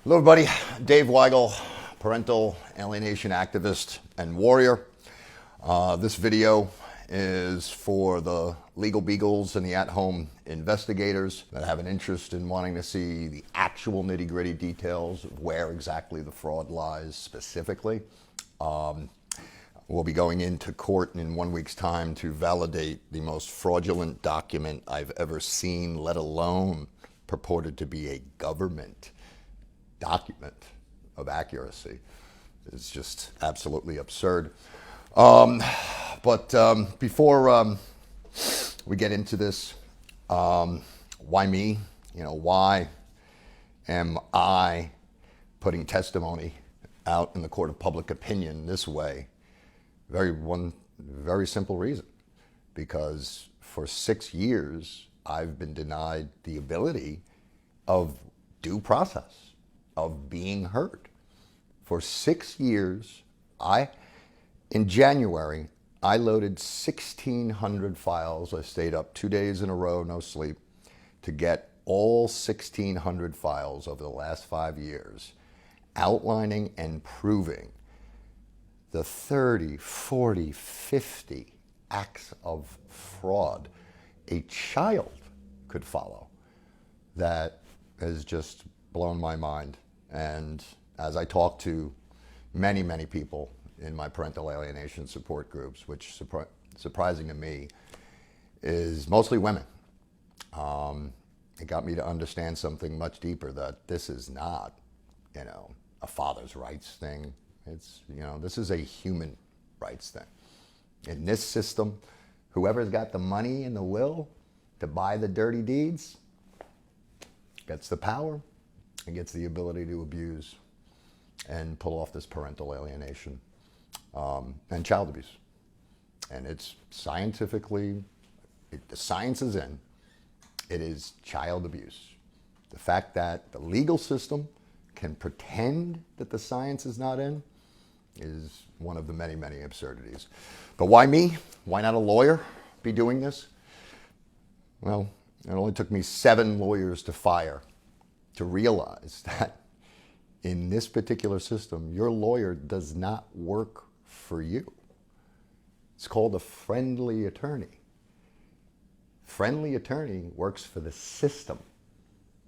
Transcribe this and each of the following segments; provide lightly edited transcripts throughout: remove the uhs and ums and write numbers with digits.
Hello everybody, Dave Weigel, parental alienation activist and warrior. This video is for the legal beagles and the at-home investigators that have an interest in wanting to see the actual nitty-gritty details of where exactly the fraud lies specifically. We'll be going into court in 1 week's time to validate the most fraudulent document I've ever seen, let alone purported to be a government document of accuracy. It's just absolutely absurd. But before we get into this, why me? Why am I putting testimony out in the court of public opinion this way? One very simple reason. Because for 6 years, I've been denied the ability of due process, of being heard. For 6 years, in January, I loaded 1,600 files. I stayed up 2 days in a row, no sleep, to get all 1,600 files over the last 5 years, outlining and proving the 30, 40, 50 acts of fraud a child could follow. That has just blown my mind. And as I talk to many, many people in my parental alienation support groups, which surprising to me is mostly women, it got me to understand something much deeper, that this is not, a father's rights thing. It's, this is a human rights thing. In this system, whoever's got the money and the will to buy the dirty deeds gets the power and gets the ability to abuse and pull off this parental alienation and child abuse. And it's scientifically, the science is in, it is child abuse. The fact that the legal system can pretend that the science is not in is one of the many, many absurdities. But why me? Why not a lawyer be doing this? Well, it only took me 7 lawyers to fire to realize that in this particular system, your lawyer does not work for you. It's called a friendly attorney. Friendly attorney works for the system.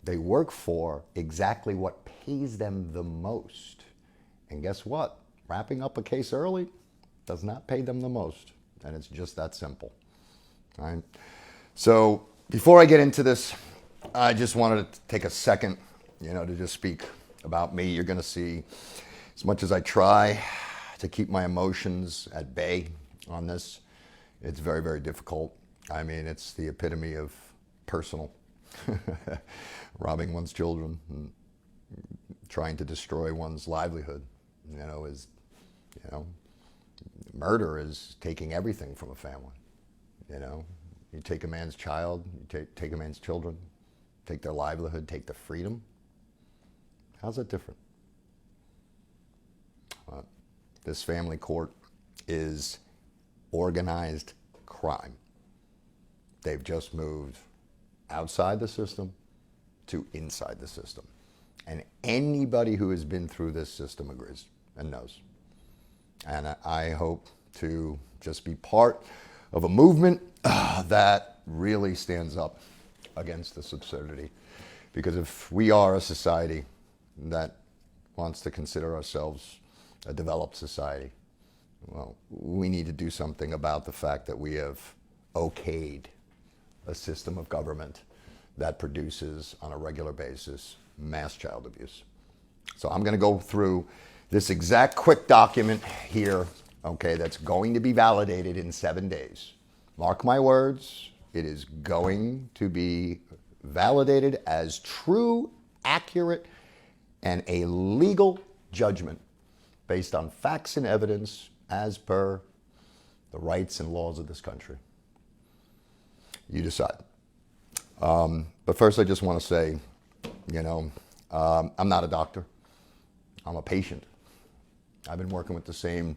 They work for exactly what pays them the most. And guess what? Wrapping up a case early does not pay them the most. And it's just that simple. All right? So before I get into this, I just wanted to take a second, to just speak about me. You're going to see, as much as I try to keep my emotions at bay on this, it's very, very difficult. I mean, it's the epitome of personal. Robbing one's children and trying to destroy one's livelihood, murder is taking everything from a family. You take a man's child, you take a man's children, take their livelihood, take the freedom. How's that different? This family court is organized crime. They've just moved outside the system to inside the system. And anybody who has been through this system agrees and knows. And I hope to just be part of a movement that really stands up against this absurdity. Because if we are a society that wants to consider ourselves a developed society, well, we need to do something about the fact that we have okayed a system of government that produces on a regular basis mass child abuse. So I'm going to go through this exact quick document here, okay, that's going to be validated in 7 days. Mark my words, it is going to be validated as true, accurate, and a legal judgment based on facts and evidence as per the rights and laws of this country. You decide. But first I just want to say, I'm not a doctor. I'm a patient. I've been working with the same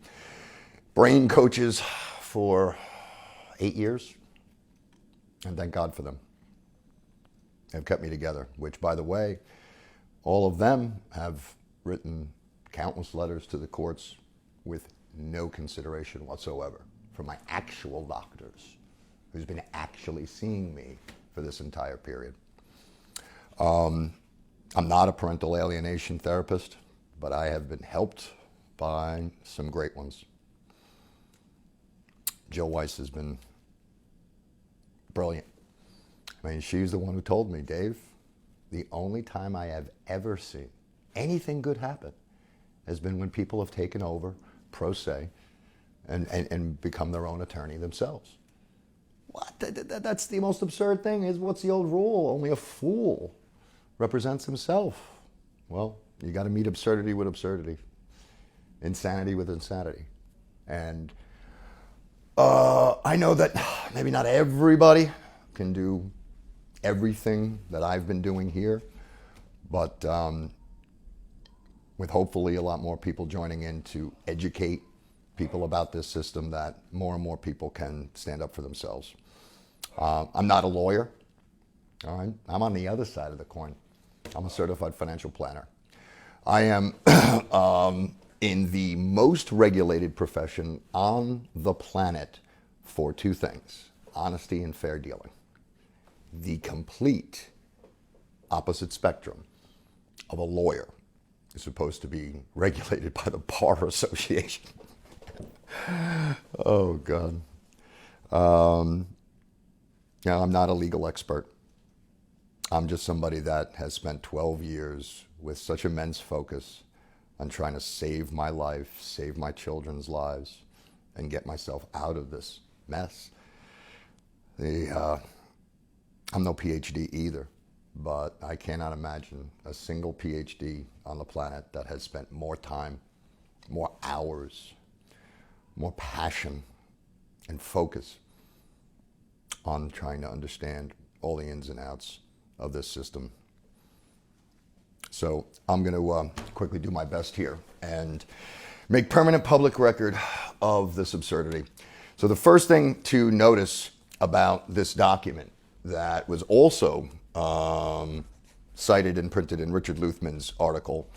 brain coaches for 8 years, and thank God for them. They've kept me together, which, by the way, all of them have written countless letters to the courts with no consideration whatsoever for my actual doctors, who's been actually seeing me for this entire period. I'm not a parental alienation therapist, but I have been helped by some great ones. Jill Weiss has been brilliant. I mean, she's the one who told me, Dave, the only time I have ever seen anything good happen has been when people have taken over pro se and become their own attorney themselves. What? That's the most absurd thing. Is what's the old rule? Only a fool represents himself. Well, you got to meet absurdity with absurdity, insanity with insanity. And I know that maybe not everybody can do everything that I've been doing here, but with hopefully a lot more people joining in to educate people about this system, that more and more people can stand up for themselves. I'm not a lawyer. All right? I'm on the other side of the coin. I'm a certified financial planner. I am in the most regulated profession on the planet for two things: honesty and fair dealing. The complete opposite spectrum of a lawyer is supposed to be regulated by the Bar Association. Oh, God. Now, I'm not a legal expert. I'm just somebody that has spent 12 years with such immense focus on trying to save my life, save my children's lives, and get myself out of this mess. I'm no PhD either, but I cannot imagine a single PhD on the planet that has spent more time, more hours, more passion and focus on trying to understand all the ins and outs of this system. So I'm going to quickly do my best here and make permanent public record of this absurdity. So the first thing to notice about this document that was also cited and printed in Richard Luthman's article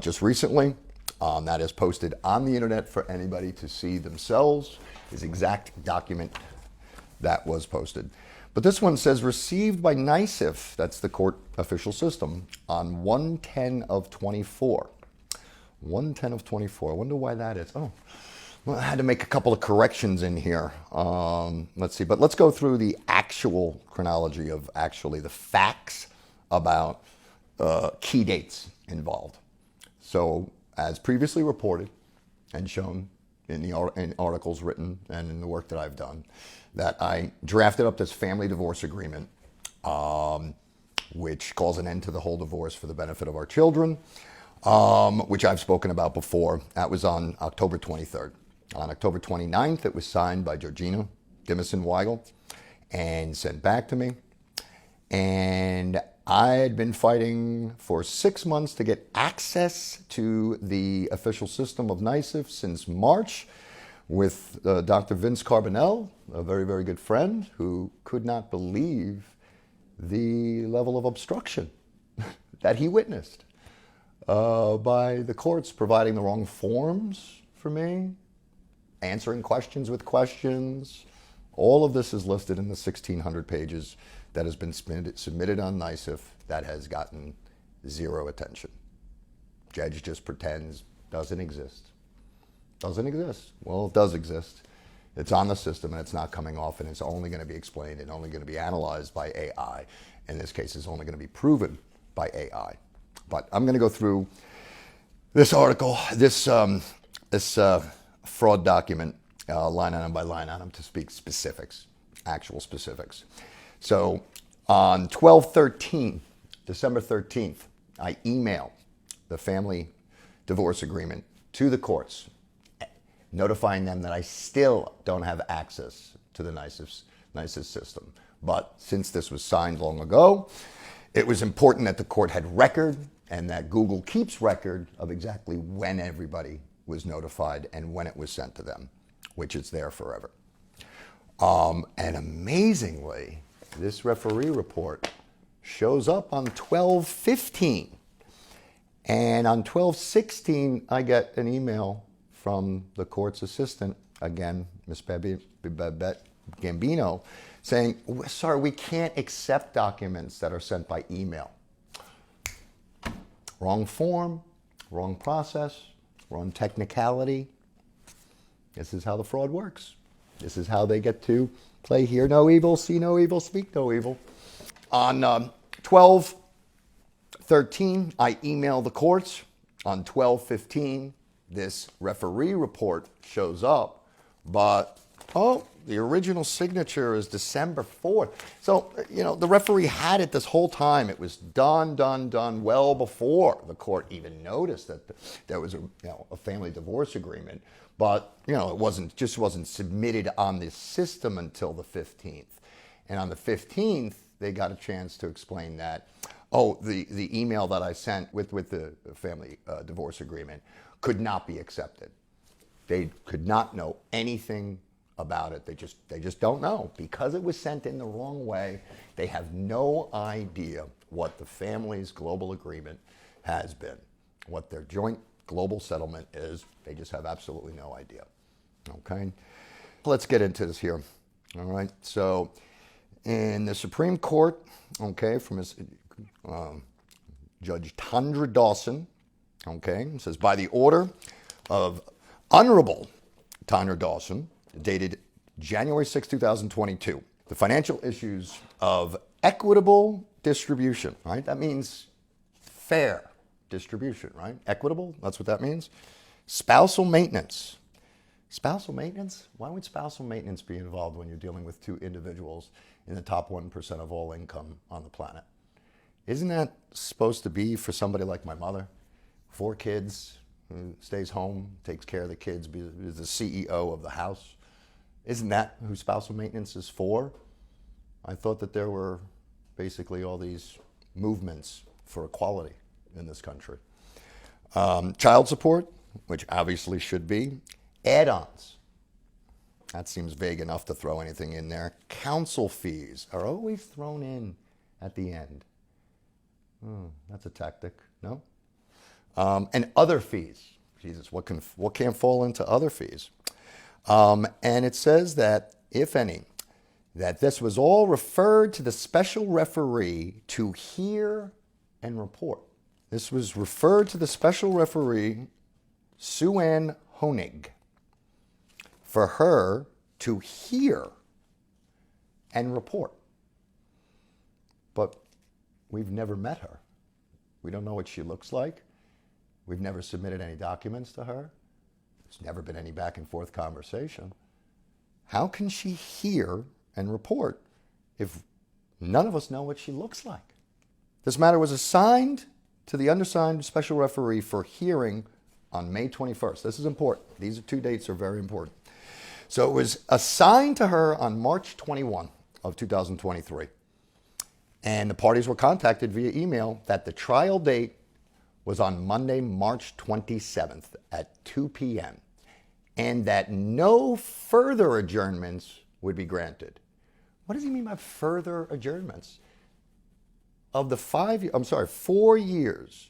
just recently, that is posted on the internet for anybody to see themselves, is exact document that was posted. But this one says received by NYSIF, that's the court official system, on 1/10 of 24. 1/10 of 24. I wonder why that is. Oh, well, I had to make a couple of corrections in here. Let's see, but let's go through the actual chronology of actually the facts about key dates involved. So, as previously reported and shown in articles written and in the work that I've done, that I drafted up this family divorce agreement, which calls an end to the whole divorce for the benefit of our children, which I've spoken about before. That was on October 23rd. On October 29th, it was signed by Georgina Dimison Weigel and sent back to me. And I had been fighting for 6 months to get access to the official system of NYSIF since March with Dr. Vince Carbonell, a very, very good friend, who could not believe the level of obstruction that he witnessed by the courts providing the wrong forms for me, answering questions with questions. All of this is listed in the 1,600 pages that has been submitted on NYSIF that has gotten zero attention. Judge just pretends doesn't exist. Doesn't exist. Well, it does exist. It's on the system and it's not coming off, and it's only going to be explained and only going to be analyzed by AI. In this case, it's only going to be proven by AI. But I'm going to go through this article, this fraud document, line item by line item, to speak specifics, actual specifics. So on 12/13, December 13th, I emailed the family divorce agreement to the courts, notifying them that I still don't have access to the NYSIF system. But since this was signed long ago, it was important that the court had record and that Google keeps record of exactly when everybody was notified and when it was sent to them, which is there forever. And amazingly, this referee report shows up on 12/15. And on 12/16, I get an email from the court's assistant, again, Ms. Babette Gambino, saying, sorry, we can't accept documents that are sent by email. Wrong form, wrong process, wrong technicality. This is how the fraud works. This is how they get to play hear no evil, see no evil, speak no evil. On 12/13, I email the courts. On 12/15, this referee report shows up, but, the original signature is December 4th. So, the referee had it this whole time. It was done well before the court even noticed that there was a family divorce agreement. But, it wasn't submitted on the system until the 15th. And on the 15th, they got a chance to explain that, the email that I sent with the family divorce agreement could not be accepted. They could not know anything about it. They just don't know. Because it was sent in the wrong way, they have no idea what the family's global agreement has been, what their joint global settlement is. They just have absolutely no idea. Okay? Let's get into this here. All right? So, in the Supreme Court, okay, from Judge Tandra Dawson, okay, it says, by the order of Honorable Tandra Dawson, dated January 6, 2022, the financial issues of equitable distribution, right? That means fair distribution, right? Equitable, that's what that means. Spousal maintenance. Spousal maintenance? Why would spousal maintenance be involved when you're dealing with two individuals in the top 1% of all income on the planet? Isn't that supposed to be for somebody like my mother? 4 kids, who stays home, takes care of the kids, is the CEO of the house. Isn't that who spousal maintenance is for? I thought that there were basically all these movements for equality in this country. Child support, which obviously should be. Add-ons. That seems vague enough to throw anything in there. Counsel fees are always thrown in at the end. That's a tactic, no? And other fees. Jesus, what can't fall into other fees? And it says that, if any, that this was all referred to the special referee to hear and report. This was referred to the special referee, Sue Ann Honig, for her to hear and report. But we've never met her. We don't know what she looks like. We've never submitted any documents to her. There's never been any back and forth conversation. How can she hear and report if none of us know what she looks like? This matter was assigned to the undersigned special referee for hearing on May 21st. This is important. These 2 dates are very important. So it was assigned to her on March 21 of 2023. And the parties were contacted via email that the trial date was on Monday, March 27th at 2 p.m. and that no further adjournments would be granted. What does he mean by further adjournments? Of the 4 years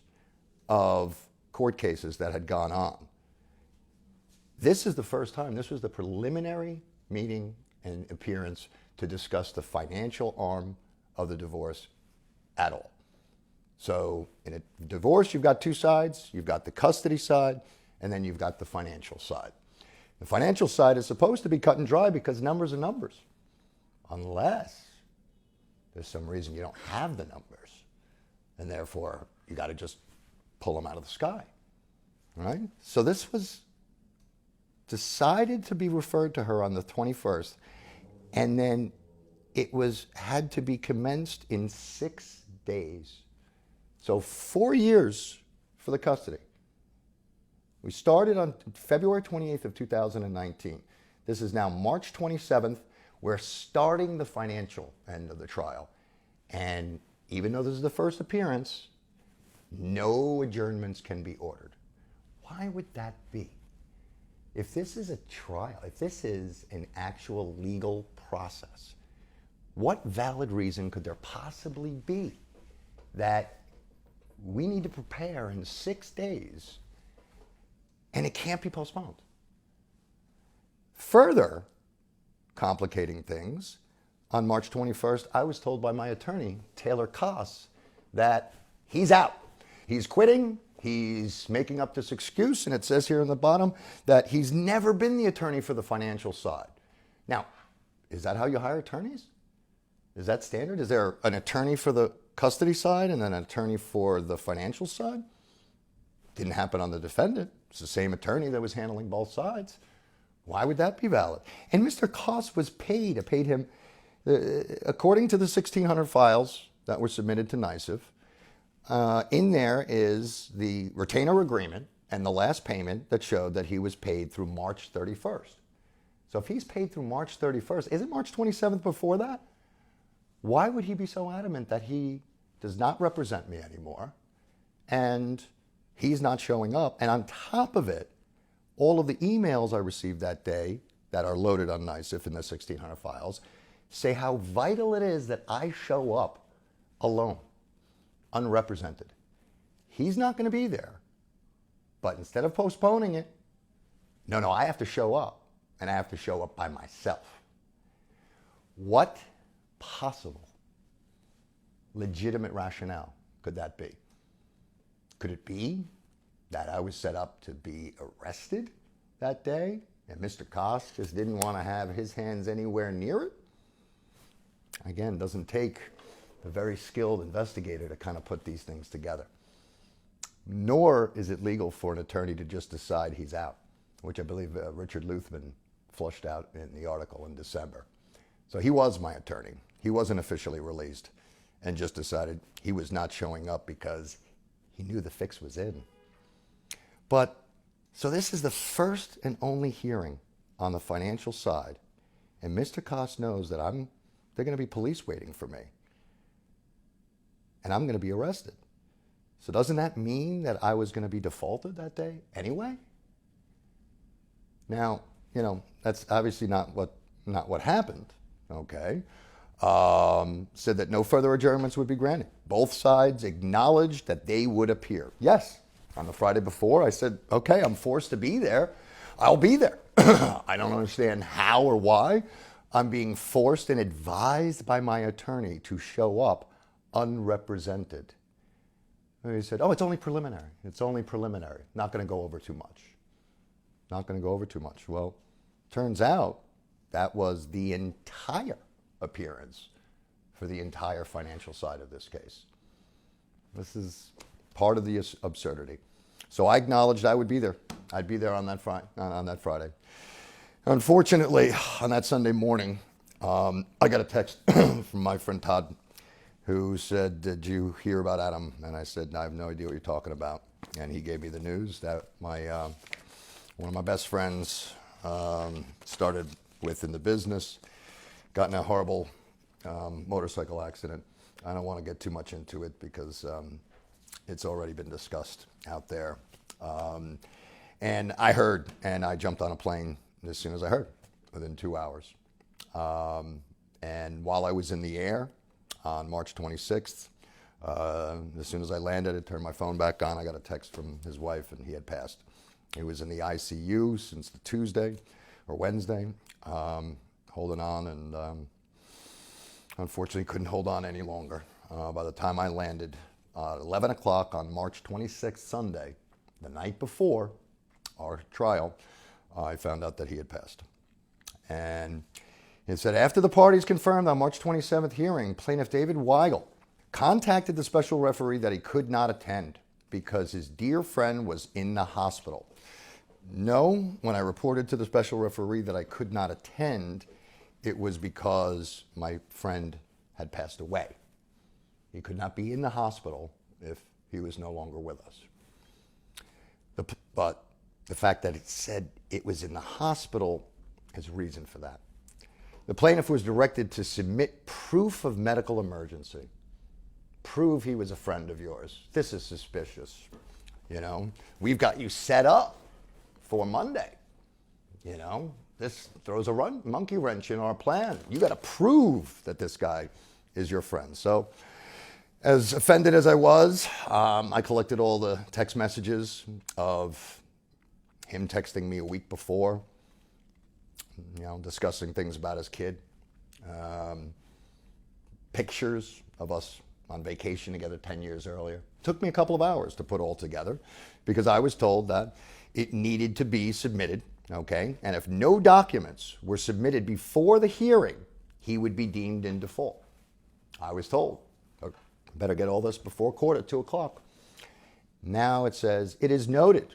of court cases that had gone on, this is the first time. This was the preliminary meeting and appearance to discuss the financial arm of the divorce at all. So in a divorce, you've got 2 sides. You've got the custody side, and then you've got the financial side. The financial side is supposed to be cut and dry because numbers are numbers, unless there's some reason you don't have the numbers, and therefore you got to just pull them out of the sky, right? So this was decided to be referred to her on the 21st, and then it had to be commenced in 6 days. So 4 years for the custody. We started on February 28th of 2019. This is now March 27th. We're starting the financial end of the trial. And even though this is the first appearance, no adjournments can be ordered. Why would that be? If this is a trial, if this is an actual legal process, what valid reason could there possibly be that we need to prepare in 6 days, and it can't be postponed. Further complicating things, on March 21st, I was told by my attorney, Taylor Koss, that he's out. He's quitting. He's making up this excuse, and it says here in the bottom that he's never been the attorney for the financial side. Now, is that how you hire attorneys? Is that standard? Is there an attorney for the custody side and then an attorney for the financial side? Didn't happen on the defendant. It's the same attorney that was handling both sides. Why would that be valid? And Mr. Koss was paid. I paid him, according to the 1,600 files that were submitted to NYSEF, in there is the retainer agreement and the last payment that showed that he was paid through March 31st. So if he's paid through March 31st, isn't March 27th before that? Why would he be so adamant that he does not represent me anymore and he's not showing up? And on top of it, all of the emails I received that day that are loaded on NYSEF in the 1,600 files say how vital it is that I show up alone, unrepresented. He's not going to be there. But instead of postponing it, no, I have to show up, and I have to show up by myself. What possible legitimate rationale could that be? Could it be that I was set up to be arrested that day and Mr. Koss just didn't want to have his hands anywhere near it? Again, doesn't take a very skilled investigator to kind of put these things together. Nor is it legal for an attorney to just decide he's out, which I believe Richard Luthman flushed out in the article in December. So he was my attorney. He wasn't officially released and just decided he was not showing up because he knew the fix was in. But, so this is the first and only hearing on the financial side, and Mr. Koss knows that they're going to be police waiting for me, and I'm going to be arrested. So doesn't that mean that I was going to be defaulted that day anyway? Now, that's obviously not what happened, okay? Said that no further adjournments would be granted. Both sides acknowledged that they would appear. Yes, on the Friday before, I said, okay, I'm forced to be there. I'll be there. I don't understand how or why. I'm being forced and advised by my attorney to show up unrepresented. And he said, oh, it's only preliminary. It's only preliminary. Not going to go over too much. Not going to go over too much. Well, turns out that was the entire appearance for the entire financial side of this case. This is part of the absurdity. So I acknowledged I would be there. I'd be there on that Friday. Unfortunately, on that Sunday morning, I got a text from my friend Todd, who said, did you hear about Adam? And I said, no, I have no idea what you're talking about. And he gave me the news that one of my best friends started with in the business, got in a horrible motorcycle accident. I don't want to get too much into it because it's already been discussed out there. And I heard, and I jumped on a plane as soon as I heard, within 2 hours. And while I was in the air on March 26th, as soon as I landed, I turned my phone back on. I got a text from his wife, and he had passed. He was in the ICU since the Tuesday or Wednesday, holding on, and unfortunately couldn't hold on any longer. By the time I landed, 11 o'clock on March 26th, Sunday, the night before our trial, I found out that he had passed. And it said, after the parties confirmed on March 27th hearing, plaintiff David Weigel contacted the special referee that he could not attend because his dear friend was in the hospital. No, when I reported to the special referee that I could not attend, it was because my friend had passed away. He could not be in the hospital if he was no longer with us. But the fact that it said it was in the hospital is reason for that. The plaintiff was directed to submit proof of medical emergency. Prove he was a friend of yours. This is suspicious. We've got you set up for Monday. This throws a monkey wrench in our plan. You got to prove that this guy is your friend. So As offended as I was, I collected all the text messages of him texting me a week before, discussing things about his kid. Pictures of us on vacation together 10 years earlier. Took me a couple of hours to put all together because I was told that it needed to be submitted, okay? And if no documents were submitted before the hearing, he would be deemed in default. I was told, better get all this before court at 2 o'clock. Now it says, it is noted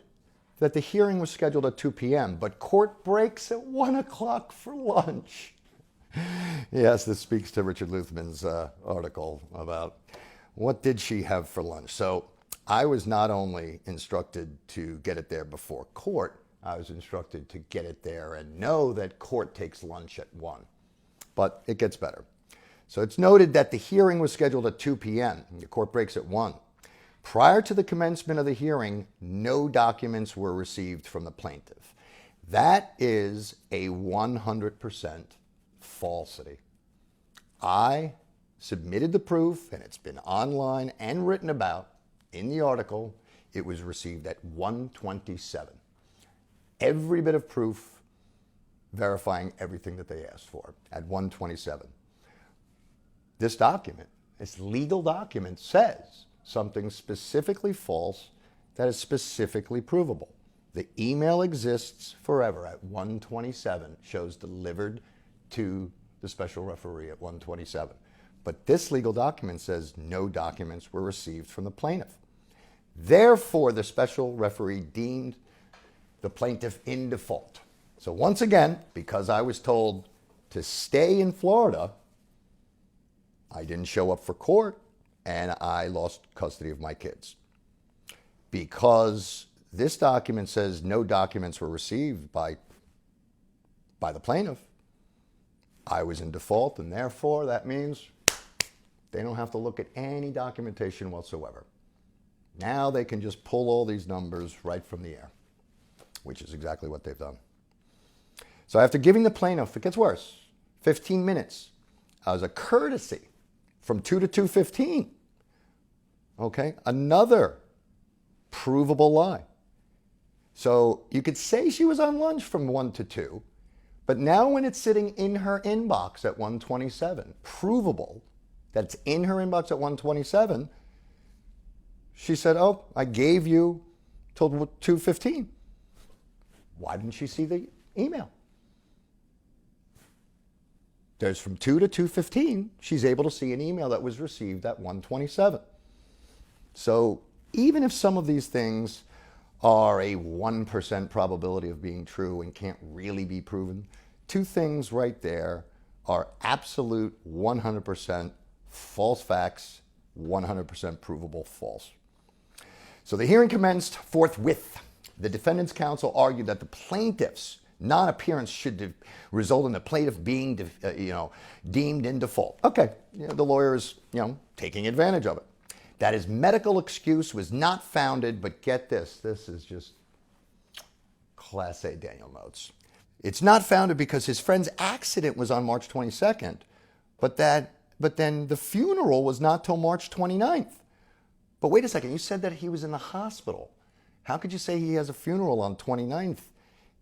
that the hearing was scheduled at 2 p.m., but court breaks at 1 o'clock for lunch. Yes, this speaks to Richard Luthman's article about what did she have for lunch. So I was not only instructed to get it there before court, I was instructed to get it there and know that court takes lunch at 1. But it gets better. So it's noted that the hearing was scheduled at 2 p.m. The court breaks at 1. Prior to the commencement of the hearing, no documents were received from the plaintiff. That is a 100% falsity. I submitted the proof, and it's been online and written about in the article. It was received at 1:27. Every bit of proof verifying everything that they asked for at 1:27. This document, this legal document, says something specifically false that is specifically provable. The email exists forever at 1:27, shows delivered to the special referee at 1:27. But this legal document says no documents were received from the plaintiff. Therefore, the special referee deemed the plaintiff in default. So once again, because I was told to stay in Florida, I didn't show up for court and I lost custody of my kids. Because this document says no documents were received by the plaintiff, I was in default, and therefore that means they don't have to look at any documentation whatsoever. Now they can just pull all these numbers right from the air, which is exactly what they've done. So after giving the plaintiff, it gets worse, 15 minutes as a courtesy from 2 to 2:15, okay, another provable lie. So you could say she was on lunch from 1 to 2, but now when it's sitting in her inbox at 1:27, provable that it's in her inbox at 1:27, she said, oh, I gave you till 2:15. Why didn't she see the email? There's from 2 to 2:15, she's able to see an email that was received at 1:27. So even if some of these things are a 1% probability of being true and can't really be proven, two things right there are absolute 100% false facts, 100% provable false. So the hearing commenced forthwith. The defendant's counsel argued that the plaintiff's non-appearance should result in the plaintiff being deemed in default. Okay, the lawyer is taking advantage of it. That his medical excuse was not founded, but get this is just Class A Daniel notes. It's not founded because his friend's accident was on March 22nd, but then the funeral was not till March 29th. But wait a second, you said that he was in the hospital. How could you say he has a funeral on 29th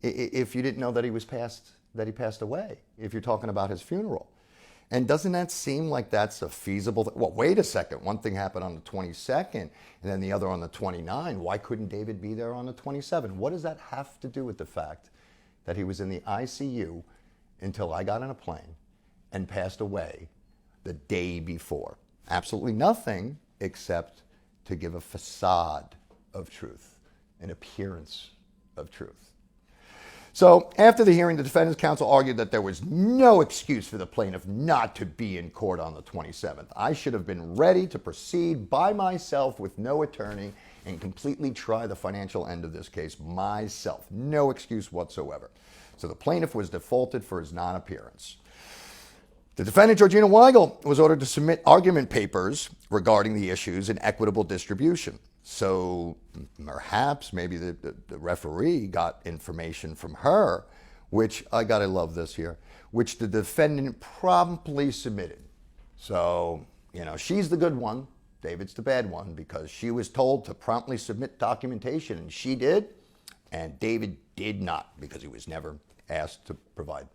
if you didn't know that he passed away, if you're talking about his funeral? And doesn't that seem like that's a feasible thing? Well, wait a second. One thing happened on the 22nd and then the other on the 29th. Why couldn't David be there on the 27th? What does that have to do with the fact that he was in the ICU until I got on a plane and passed away the day before? Absolutely nothing except to give a facade of truth, an appearance of truth. So after the hearing, the defendant's counsel argued that there was no excuse for the plaintiff not to be in court on the 27th. I should have been ready to proceed by myself with no attorney and completely try the financial end of this case myself. No excuse whatsoever. So the plaintiff was defaulted for his non-appearance. The defendant, Georgina Weigel, was ordered to submit argument papers regarding the issues in equitable distribution. So perhaps maybe the referee got information from her, which I gotta love this here, which the defendant promptly submitted. So, she's the good one David's the bad one, because she was told to promptly submit documentation, and she did, and David did not, because he was never asked to provide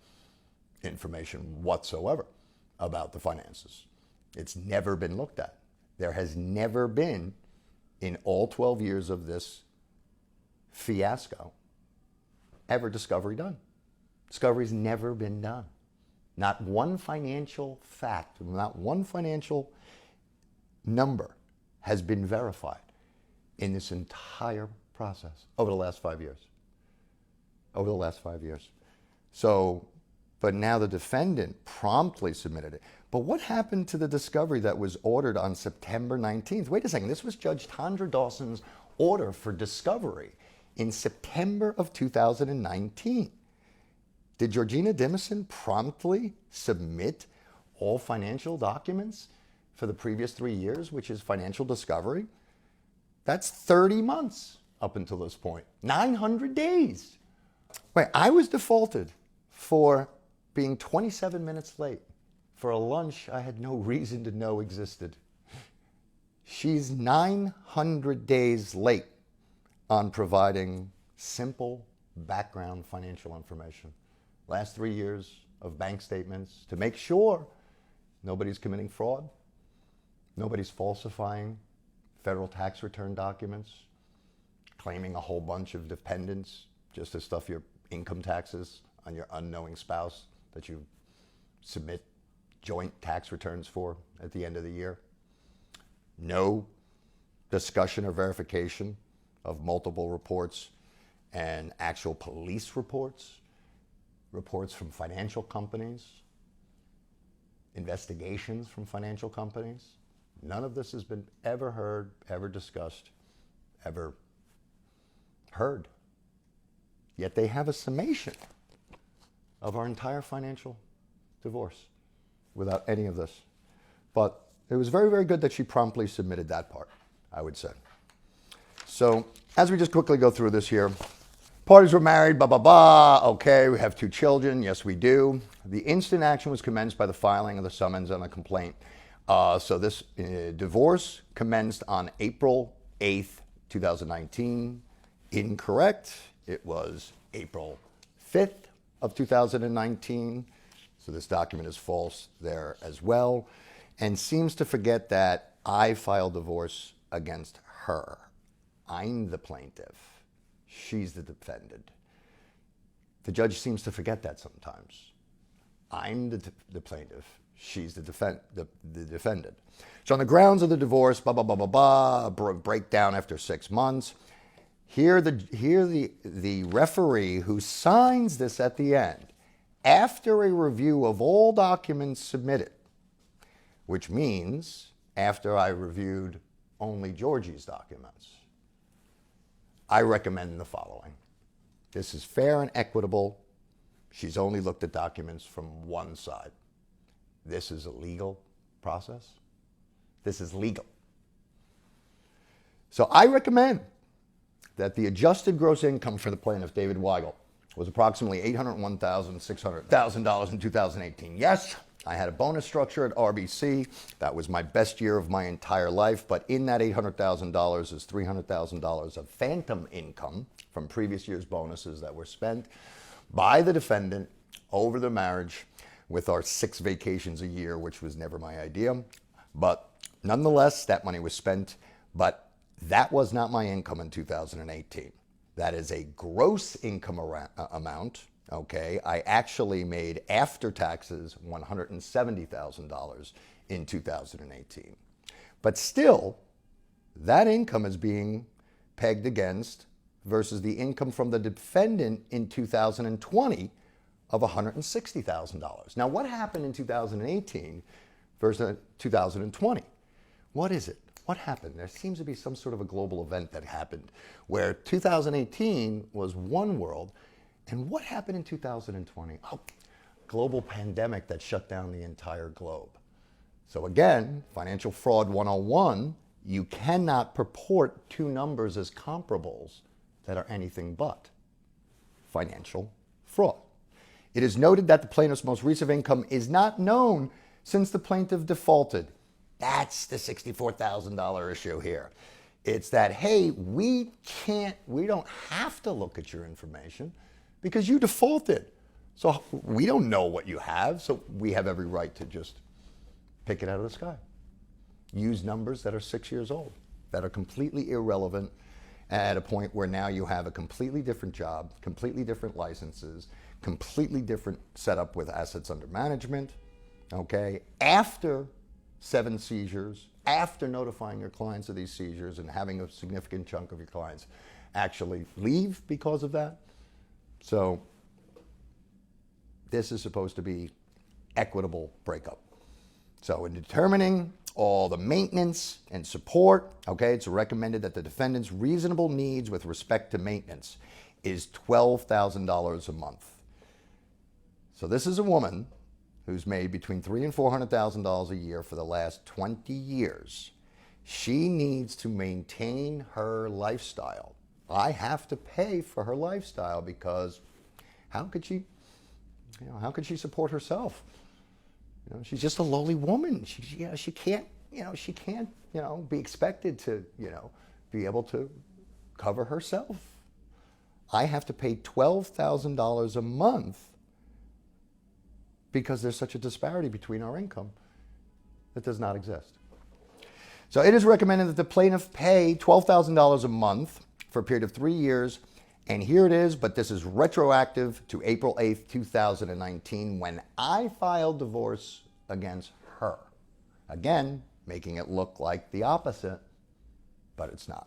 information whatsoever about the finances. It's never been looked at. There has never been, in all 12 years of this fiasco, ever discovery done. Discovery's never been done. Not one financial fact, not one financial number has been verified in this entire process over the last 5 years. Over the last 5 years. So, but now the defendant promptly submitted it. But what happened to the discovery that was ordered on September 19th? Wait a second, this was Judge Tondra Dawson's order for discovery in September of 2019. Did Georgina Dimison promptly submit all financial documents for the previous 3 years, which is financial discovery? That's 30 months up until this point. 900 days. Wait, I was defaulted for being 27 minutes late for a lunch I had no reason to know existed. She's 900 days late on providing simple background financial information. Last 3 years of bank statements to make sure nobody's committing fraud, nobody's falsifying federal tax return documents, claiming a whole bunch of dependents just to stuff your income taxes on your unknowing spouse that you submit joint tax returns for at the end of the year. No discussion or verification of multiple reports and actual police reports, reports from financial companies, investigations from financial companies. None of this has been ever heard, ever discussed, ever heard. Yet they have a summation of our entire financial divorce without any of this. But it was very, very good that she promptly submitted that part, I would say. So as we just quickly go through this here, parties were married, blah, blah, blah. Okay, we have 2 children. Yes, we do. The instant action was commenced by the filing of the summons on a complaint. So this divorce commenced on April 8th, 2019. Incorrect. It was April 5th of 2019. So this document is false there as well, and seems to forget that I filed divorce against her. I'm the plaintiff. She's the defendant. The judge seems to forget that sometimes. I'm the plaintiff. She's the defendant. So on the grounds of the divorce, blah, blah, blah, blah, blah, breakdown after 6 months. Here the referee who signs this at the end, after a review of all documents submitted, which means after I reviewed only Georgie's documents, I recommend the following. This is fair and equitable. She's only looked at documents from one side. This is a legal process. This is legal. So I recommend that the adjusted gross income for the plaintiff, David Weigel, was approximately $801,600 in 2018. Yes, I had a bonus structure at RBC. That was my best year of my entire life. But in that $800,000 is $300,000 of phantom income from previous year's bonuses that were spent by the defendant over the marriage with our 6 vacations a year, which was never my idea. But nonetheless, that money was spent. But that was not my income in 2018. That is a gross income amount. Okay, I actually made after taxes $170,000 in 2018. But still, that income is being pegged against versus the income from the defendant in 2020 of $160,000. Now, what happened in 2018 versus 2020? What is it? What happened? There seems to be some sort of a global event that happened where 2018 was one world. And what happened in 2020? Oh, global pandemic that shut down the entire globe. So again, Financial Fraud 101, you cannot purport 2 numbers as comparables that are anything but financial fraud. It is noted that the plaintiff's most recent income is not known since the plaintiff defaulted That's the $64,000 issue here. It's that, hey, we don't have to look at your information because you defaulted. So we don't know what you have, so we have every right to just pick it out of the sky. Use numbers that are 6 years old, that are completely irrelevant at a point where now you have a completely different job, completely different licenses, completely different setup with assets under management, okay? After 7 seizures, after notifying your clients of these seizures and having a significant chunk of your clients actually leave because of that. So this is supposed to be equitable breakup. So in determining all the maintenance and support, okay, it's recommended that the defendant's reasonable needs with respect to maintenance is $12,000 a month. So this is a woman who's made between $300,000 and $400,000 a year for the last 20 years. She needs to maintain her lifestyle. I have to pay for her lifestyle because how could she support herself? She's just a lowly woman. She can't be expected to, be able to cover herself. I have to pay $12,000 a month because there's such a disparity between our income that does not exist. So it is recommended that the plaintiff pay $12,000 a month for a period of 3 years. And here it is, but this is retroactive to April 8th, 2019, when I filed divorce against her. Again, making it look like the opposite, but it's not.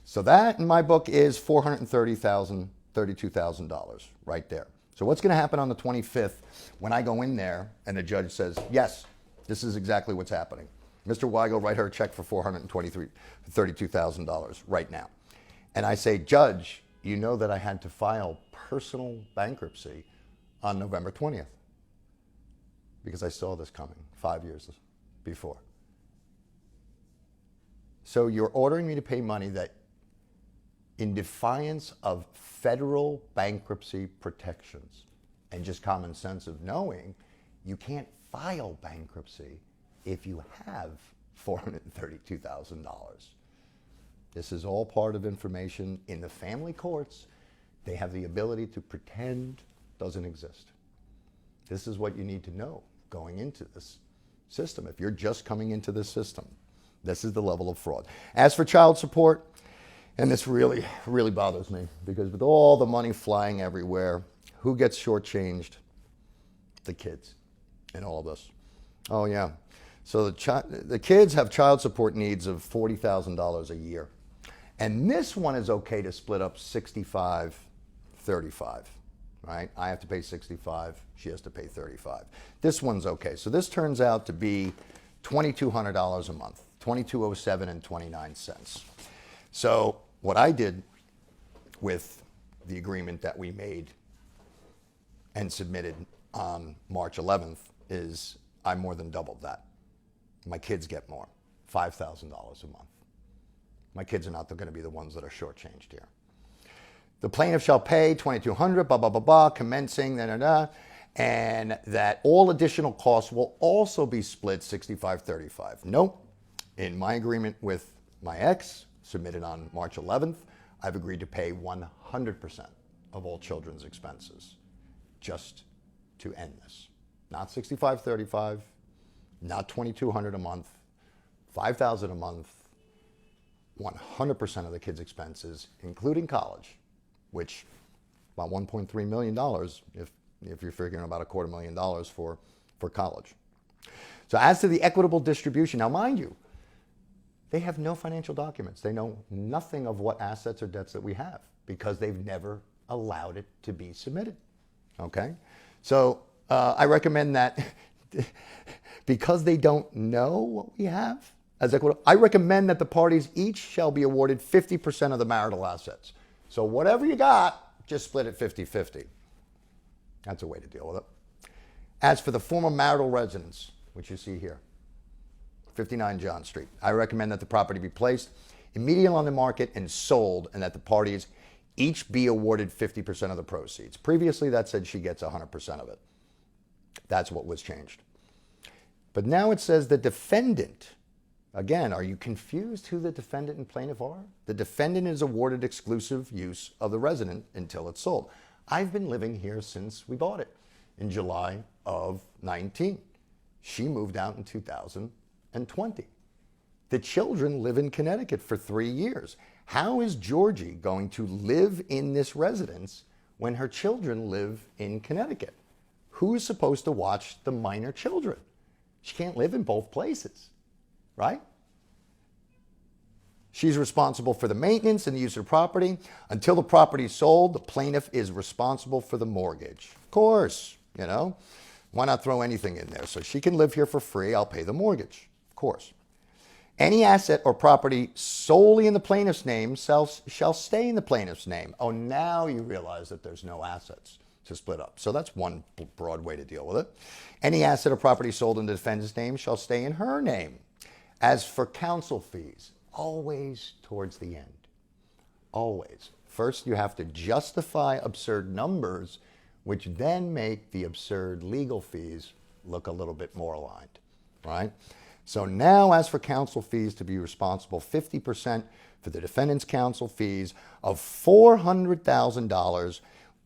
So that, in my book, is $432,000 right there. So what's going to happen on the 25th when I go in there and the judge says, yes, this is exactly what's happening. Mr. Weigel, write her a check for $432,000 right now. And I say, Judge, you know that I had to file personal bankruptcy on November 20th because I saw this coming 5 years before. So you're ordering me to pay money that, in defiance of federal bankruptcy protections and just common sense of knowing you can't file bankruptcy if you have $432,000. This is all part of information in the family courts. They have the ability to pretend doesn't exist. This is what you need to know going into this system. If you're just coming into this system, this is the level of fraud. As for child support, and this really, really bothers me because with all the money flying everywhere, who gets shortchanged? The kids in all of this. Oh yeah. So the kids have child support needs of $40,000 a year. And this one is okay to split up 65, 35, right? I have to pay 65, she has to pay 35. This one's okay. So this turns out to be $2,200 a month, $2,207.29. So what I did with the agreement that we made and submitted on March 11th is I more than doubled that. My kids get more, $5,000 a month. My kids are not going to be the ones that are shortchanged here. The plaintiff shall pay $2,200, blah, blah, blah, blah, commencing, and that all additional costs will also be split 65-35. Nope. In my agreement with my ex, submitted on March 11th, I've agreed to pay 100% of all children's expenses just to end this. Not 65-35, not $2,200 a month, $5,000 a month, 100% of the kids' expenses, including college, which about $1.3 million if you're figuring about $250,000 for college. So as to the equitable distribution, now mind you, they have no financial documents. They know nothing of what assets or debts that we have because they've never allowed it to be submitted. Okay? So I recommend that because they don't know what we have as equitable, I recommend that the parties each shall be awarded 50% of the marital assets. So whatever you got, just split it 50-50. That's a way to deal with it. As for the former marital residence, which you see here, 59 John Street, I recommend that the property be placed immediately on the market and sold, and that the parties each be awarded 50% of the proceeds. Previously, that said she gets 100% of it. That's what was changed. But now it says the defendant. Again, are you confused who the defendant and plaintiff are? The defendant is awarded exclusive use of the resident until it's sold. I've been living here since we bought it in July of 19. She moved out in 2020. The children live in Connecticut for 3 years. How is Georgie going to live in this residence when her children live in Connecticut? Who is supposed to watch the minor children? She can't live in both places, right? She's responsible for the maintenance and the use of property. Until the property is sold, the plaintiff is responsible for the mortgage. Of course, you know, why not throw anything in there? So she can live here for free, I'll pay the mortgage, of course. Any asset or property solely in the plaintiff's name shall stay in the plaintiff's name. Oh, now you realize that there's no assets to split up. So that's one broad way to deal with it. Any asset or property sold in the defendant's name shall stay in her name. As for counsel fees, always towards the end. Always. First, you have to justify absurd numbers, which then make the absurd legal fees look a little bit more aligned, right? So now, as for counsel fees, to be responsible 50% for the defendant's counsel fees of $400,000.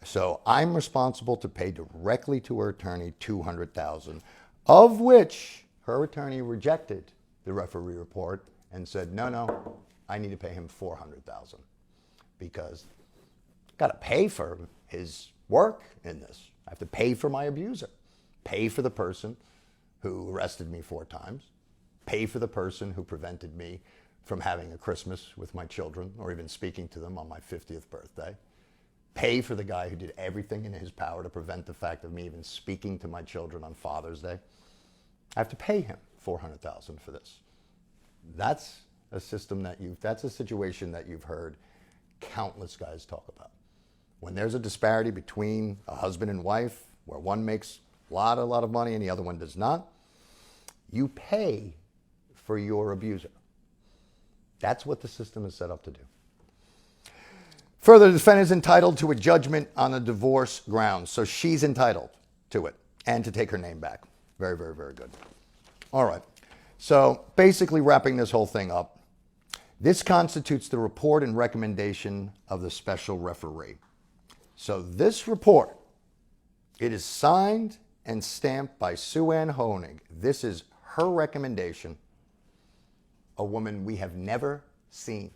So I'm responsible to pay directly to her attorney $200,000, of which her attorney rejected the referee report and said, no, I need to pay him $400,000 because I've got to pay for his work in this. I have to pay for my abuser, pay for the person who arrested me 4 times, pay for the person who prevented me from having a Christmas with my children or even speaking to them on my 50th birthday, pay for the guy who did everything in his power to prevent the fact of me even speaking to my children on Father's Day. I have to pay him $400,000 for this. That's a situation that you've heard countless guys talk about. When there's a disparity between a husband and wife, where one makes a lot of money and the other one does not, you pay for your abuser. That's what the system is set up to do. Further, the defendant is entitled to a judgment on the divorce grounds. So she's entitled to it and to take her name back. Very, very, very good. All right. So basically wrapping this whole thing up, this constitutes the report and recommendation of the special referee. So this report, it is signed and stamped by Sue Ann Honig. This is her recommendation, a woman we have never seen,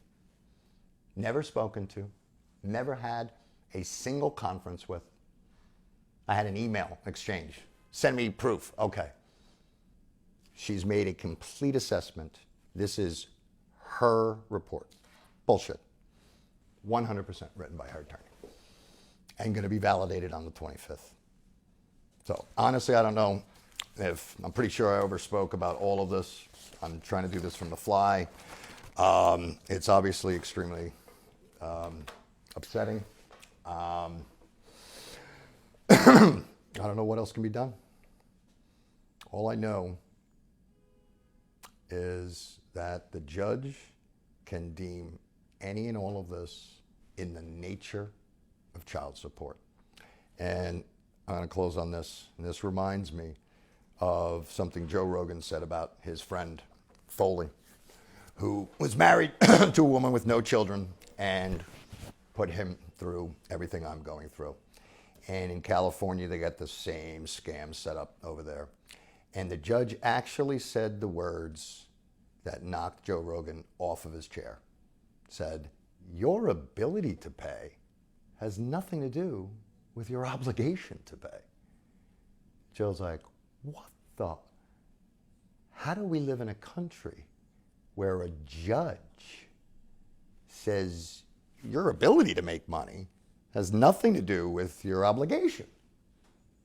never spoken to, never had a single conference with. I had an email exchange. Send me proof. Okay. She's made a complete assessment. This is her report. Bullshit. 100% written by her attorney. And going to be validated on the 25th. So honestly, I don't know if, I'm pretty sure I overspoke about all of this. I'm trying to do this from the fly. It's obviously extremely upsetting. I don't know what else can be done. All I know is that the judge can deem any and all of this in the nature of child support. And I'm going to close on this. And this reminds me of something Joe Rogan said about his friend Foley, who was married to a woman with no children and put him through everything I'm going through. And in California, they got the same scam set up over there. And the judge actually said the words that knocked Joe Rogan off of his chair. Said, your ability to pay has nothing to do with your obligation to pay. Joe's like, what the? How do we live in a country where a judge says your ability to make money has nothing to do with your obligation?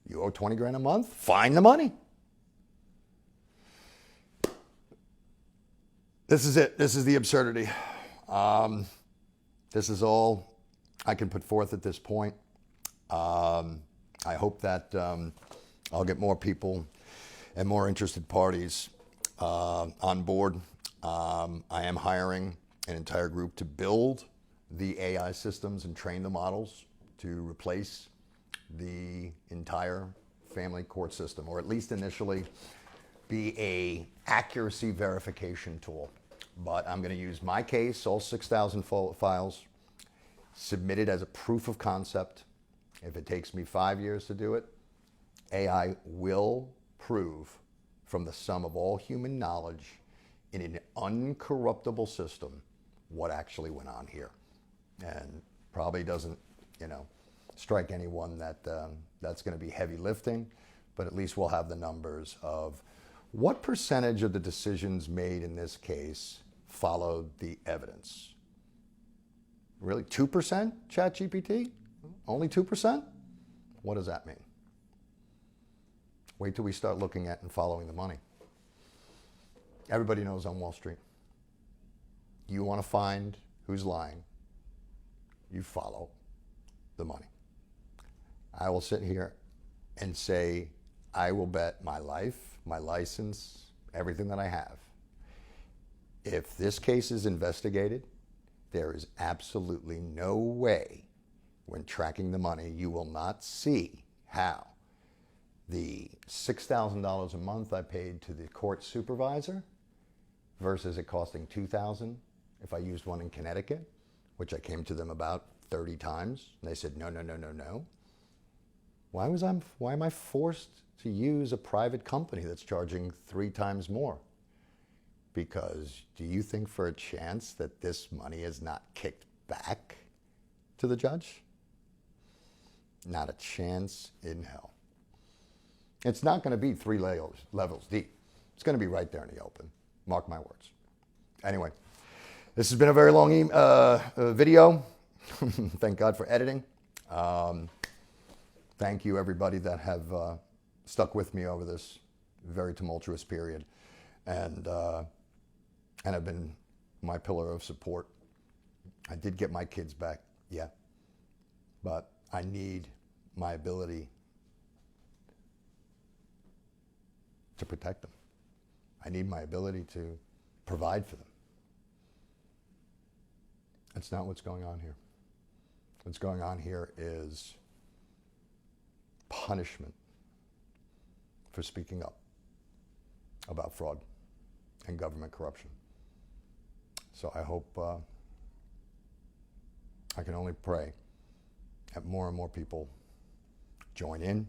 You owe 20 grand a month? Find the money. This is it. This is the absurdity. This is all I can put forth at this point. I hope that I'll get more people and more interested parties on board. I am hiring an entire group to build the AI systems and train the models to replace the entire family court system, or at least initially be a accuracy verification tool. But I'm going to use my case, all 6,000 files, submitted as a proof of concept. If it takes me 5 years to do it, AI will prove from the sum of all human knowledge in an uncorruptible system what actually went on here. And probably doesn't, strike anyone that that's going to be heavy lifting, but at least we'll have the numbers of what percentage of the decisions made in this case followed the evidence. Really, 2% ChatGPT? Only 2%? What does that mean? Wait till we start looking at and following the money. Everybody knows on Wall Street. You want to find who's lying, you follow the money. I will sit here and say, I will bet my life, my license, everything that I have. If this case is investigated, there is absolutely no way when tracking the money, you will not see how the $6,000 a month I paid to the court supervisor versus it costing $2,000 if I used one in Connecticut, which I came to them about 30 times. And they said, no, no, no, no, no. Why am I forced to use a private company that's charging 3 times more? Because do you think for a chance that this money is not kicked back to the judge? Not a chance in hell. It's not going to be 3 levels deep. It's going to be right there in the open. Mark my words. Anyway, this has been a very long video. Thank God for editing. Thank you, everybody that have stuck with me over this very tumultuous period, and have been my pillar of support. I did get my kids back, yeah, but I need my ability to protect them. I need my ability to provide for them. That's not what's going on here. What's going on here is punishment for speaking up about fraud and government corruption. So I hope, I can only pray that more and more people join in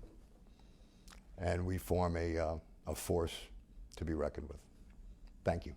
and we form a force to be reckoned with. Thank you.